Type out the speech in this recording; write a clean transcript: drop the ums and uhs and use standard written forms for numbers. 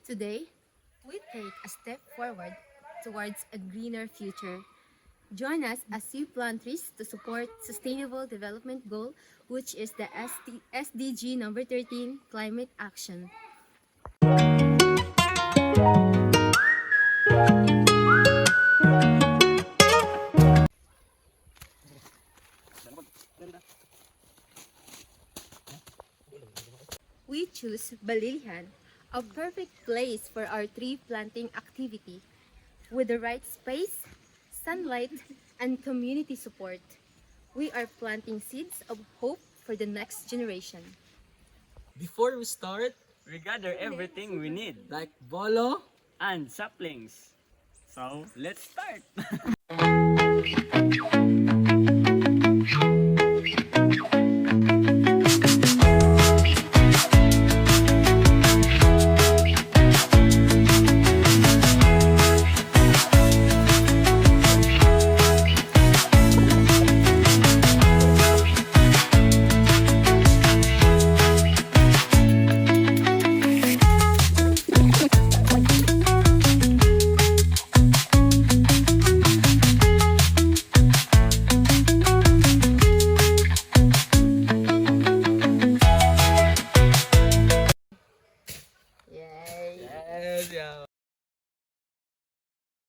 Today, we take a step forward towards a greener future. Join us as we plant trees to support Sustainable Development Goal, which is the SDG number 13, Climate Action. We choose Balilihan, a perfect place for our tree planting activity. With the right space, sunlight, and community support, we are planting seeds of hope for the next generation. Before we start, We gather everything we need like bolo, and saplings. So, let's start!